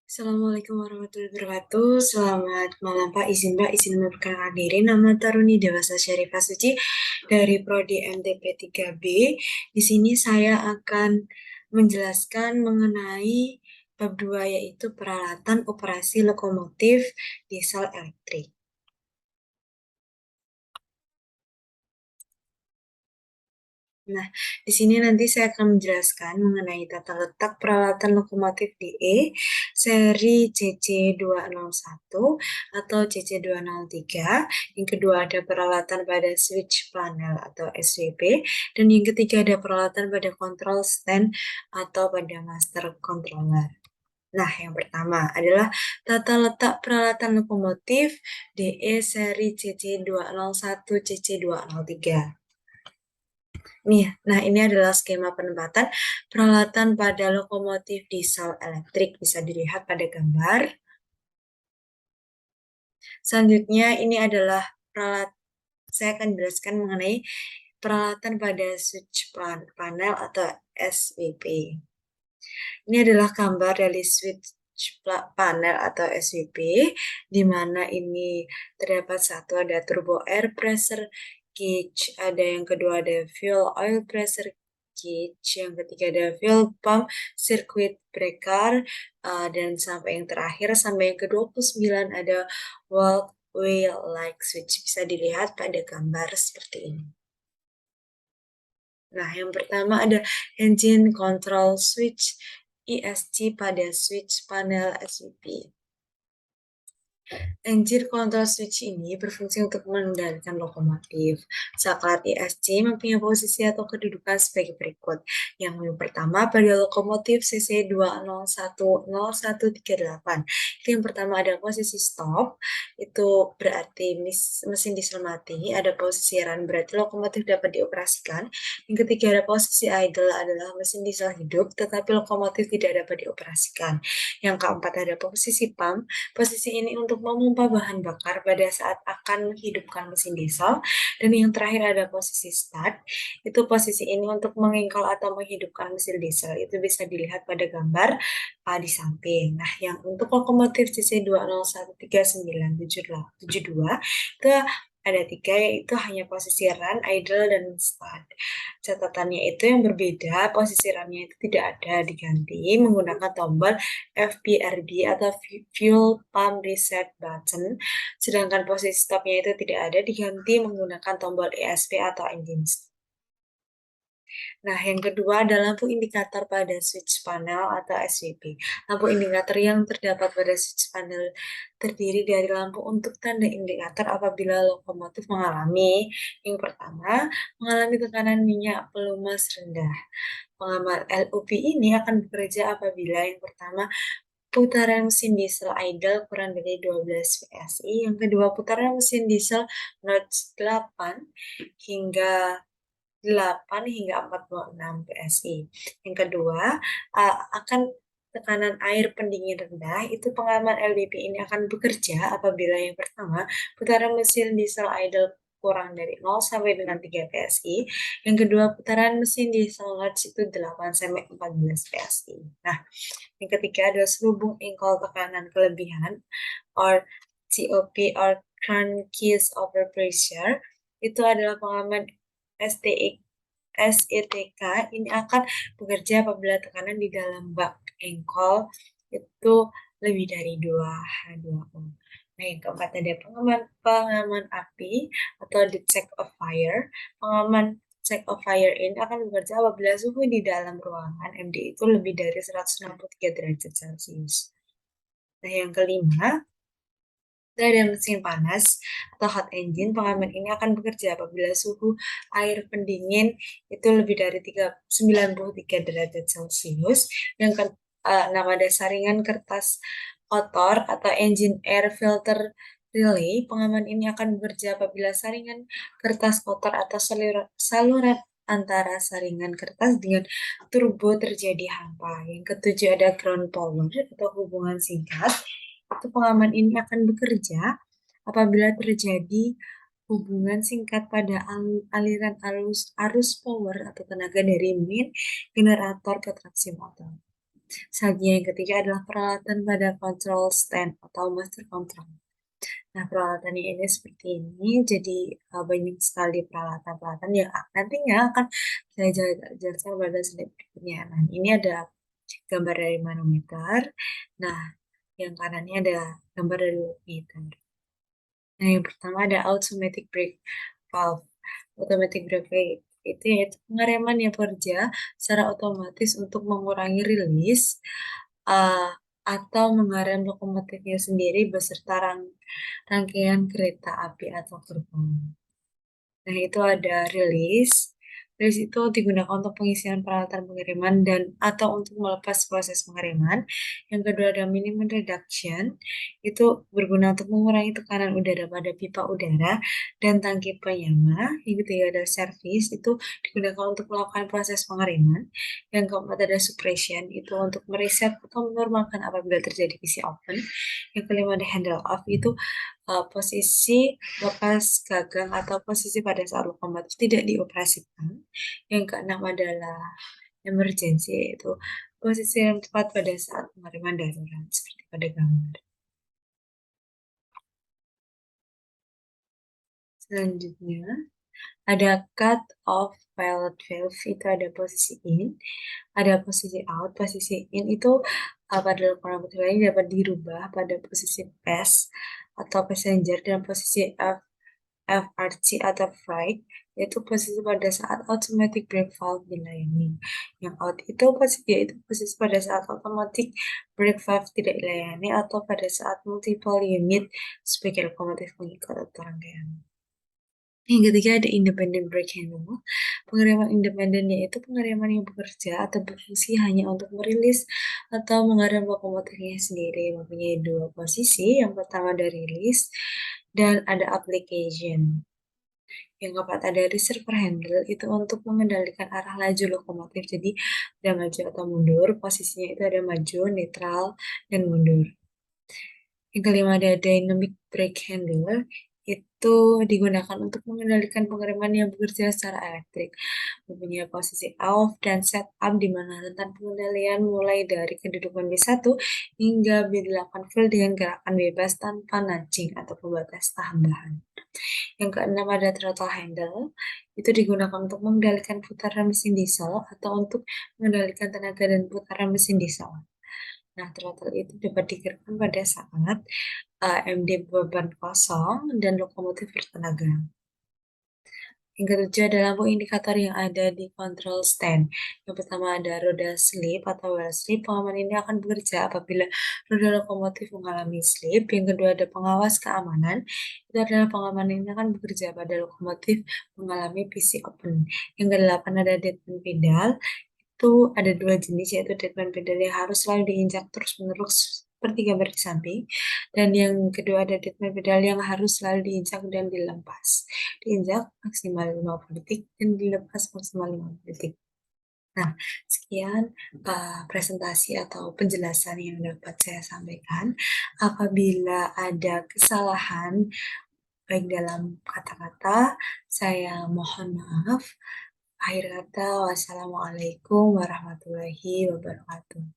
Assalamualaikum warahmatullahi wabarakatuh. Selamat malam Pak, izin Mbak, izin memperkenalkan diri. Nama Taruni Dewasa Syarifah Suci dari Prodi MTP 3B. Di sini saya akan menjelaskan mengenai bab 2 yaitu peralatan operasi lokomotif diesel elektrik. Nah, di sini nanti saya akan menjelaskan mengenai tata letak peralatan lokomotif DE seri CC201 atau CC203. Yang kedua ada peralatan pada switch panel atau SWP. Dan yang ketiga ada peralatan pada control stand atau pada master controller. Nah, yang pertama adalah tata letak peralatan lokomotif DE seri CC201 CC203. Nih, nah ini adalah skema penempatan peralatan pada lokomotif diesel elektrik. Bisa dilihat pada gambar. Selanjutnya ini adalah saya akan jelaskan mengenai peralatan pada switch panel atau SWP. Ini adalah gambar dari switch panel atau SWP, di mana ini terdapat satu ada turbo air pressure gauge, ada yang kedua ada fuel oil pressure gauge, yang ketiga ada fuel pump circuit breaker, dan sampai yang terakhir sampai yang ke-29 ada walkway like switch. Bisa dilihat pada gambar seperti ini. Nah, yang pertama ada engine control switch ESC pada switch panel SVP. Engine control switch ini berfungsi untuk mengendalikan lokomotif. Saklar ESC mempunyai posisi atau kedudukan sebagai berikut. Yang pertama pada lokomotif CC 2010138. Itu yang pertama ada posisi stop, itu berarti mesin diesel mati. Ada posisi run, berarti lokomotif dapat dioperasikan. Yang ketiga ada posisi idle, adalah mesin diesel hidup, tetapi lokomotif tidak dapat dioperasikan. Yang keempat ada posisi pump. Posisi ini untuk memompa bahan bakar pada saat akan menghidupkan mesin diesel. Dan yang terakhir ada posisi start. Itu posisi ini untuk mengengkol atau menghidupkan mesin diesel. Itu bisa dilihat pada gambar di samping. Nah, yang untuk lokomotif CC 2013972 itu ada tiga, yaitu hanya posisi run, idle, dan start. Catatannya itu yang berbeda, posisi runnya itu tidak ada, diganti menggunakan tombol FPRB atau Fuel Pump Reset Button, sedangkan posisi stopnya itu tidak ada, diganti menggunakan tombol ESP atau Engine Stop. Nah, yang kedua ada lampu indikator pada switch panel atau SWP. Lampu indikator yang terdapat pada switch panel terdiri dari lampu untuk tanda indikator apabila lokomotif mengalami, yang pertama, mengalami tekanan minyak pelumas rendah. Pengaman LUP ini akan bekerja apabila yang pertama, putaran mesin diesel idle kurang dari 12 PSI, yang kedua putaran mesin diesel notch 8 hingga 46 PSI. Yang kedua, akan tekanan air pendingin rendah, itu pengaman LDP ini akan bekerja apabila yang pertama, putaran mesin diesel idle kurang dari 0 sampai dengan 3 PSI. Yang kedua, putaran mesin diesel notch itu 8 sampai 14 PSI. Nah, yang ketiga adalah selubung engkol tekanan kelebihan or COP or crankcase overpressure. Itu adalah pengaman SETK ini akan bekerja apabila tekanan di dalam bak engkol itu lebih dari 2H2O. Nah, yang keempat ada pengaman api atau the check of fire. Pengaman check of fire ini akan bekerja apabila suhu di dalam ruangan MD itu lebih dari 163 derajat Celcius. Nah, yang kelima, dari mesin panas atau hot engine, pengaman ini akan bekerja apabila suhu air pendingin itu lebih dari 93 derajat Celcius. Yang nama saringan kertas kotor atau engine air filter relay, pengaman ini akan bekerja apabila saringan kertas kotor atau saluran antara saringan kertas dengan turbo terjadi hampa. Yang ketujuh ada ground power atau hubungan singkat. Itu pengaman ini akan bekerja apabila terjadi hubungan singkat pada aliran arus power atau tenaga dari main generator ke traksi motor. Selanjutnya yang ketiga adalah peralatan pada control stand atau master control. Nah, peralatannya ini seperti ini. Jadi, banyak sekali peralatan-peralatan yang nantinya akan saya jelaskan pada slide berikutnya. Nah, ini ada gambar dari manometer. Nah, yang kanannya ada gambar dari voltmeter. Nah, yang pertama ada automatic brake valve. Automatic brake valve itu yaitu pengereman yang bekerja secara otomatis untuk mengurangi rilis uh, atau mengerem lokomotifnya sendiri beserta rangkaian kereta api atau gerbong. Nah, itu ada release. Release itu digunakan untuk pengisian peralatan pengiriman dan atau untuk melepas proses pengiriman. Yang kedua ada minimum reduction. Itu berguna untuk mengurangi tekanan udara pada pipa udara dan tangki penyama. Yang ketiga ada service. Itu digunakan untuk melakukan proses pengiriman. Yang keempat ada suppression. Itu untuk mereset atau menormalkan apabila terjadi PC open. Yang kelima ada handle off. Itu posisi lepas gagang atau posisi pada saat lokomotif tidak dioperasikan. Yang keenam adalah emergency, yaitu posisi yang tepat pada saat pengiriman darurat, seperti pada gambar. Selanjutnya, ada cut off pilot valve, itu ada posisi in, ada posisi out. Posisi in itu pada lokomotif lain dapat dirubah pada posisi pass atau passenger dan posisi FRC atau flight, yaitu posisi pada saat automatic brake valve dilayani. Yang out itu posisi yaitu posisi pada saat automatic brake valve tidak dilayani atau pada saat multiple unit sebagai lokomotif mengikut atau rangkaian. Yang ketiga ada independent brake handle. Pengereman independen yaitu pengereman yang bekerja atau berfungsi hanya untuk merilis atau mengerem lokomotifnya sendiri. Mempunyai dua posisi. Yang pertama ada release dan ada application. Yang keempat ada receiver handle, itu untuk mengendalikan arah laju lokomotif. Jadi ada maju atau mundur, posisinya itu ada maju, netral, dan mundur. Yang kelima ada dynamic brake handle, itu digunakan untuk mengendalikan pengereman yang bekerja secara elektrik. Mempunyai posisi off dan setup di mana rentan pengendalian mulai dari kedudukan B1 hingga B8 fill dengan gerakan bebas tanpa nudging atau pembatas tambahan. Yang keenam ada throttle handle, itu digunakan untuk mengendalikan putaran mesin diesel atau untuk mengendalikan tenaga dan putaran mesin diesel. Nah, throttle itu dapat digerakkan pada saat MD beban kosong dan lokomotif bertenaga. Yang ketujuh ada lampu indikator yang ada di control stand. Yang pertama ada roda slip atau wheel slip. Pengaman ini akan bekerja apabila roda lokomotif mengalami slip. Yang kedua ada pengawas keamanan. Itu adalah pengaman ini akan bekerja pada lokomotif mengalami PC open. Yang kedelapan ada deadman pedal. Itu ada dua jenis, yaitu deadman pedal yang harus selalu diinjak terus-menerus seperti gambar di samping. Dan yang kedua ada deadman pedal yang harus selalu diinjak dan dilepas. Diinjak maksimal 50 detik dan dilepas maksimal 50 detik. Nah, sekian presentasi atau penjelasan yang dapat saya sampaikan. Apabila ada kesalahan baik dalam kata-kata, saya mohon maaf. Akhir kata, wassalamualaikum warahmatullahi wabarakatuh.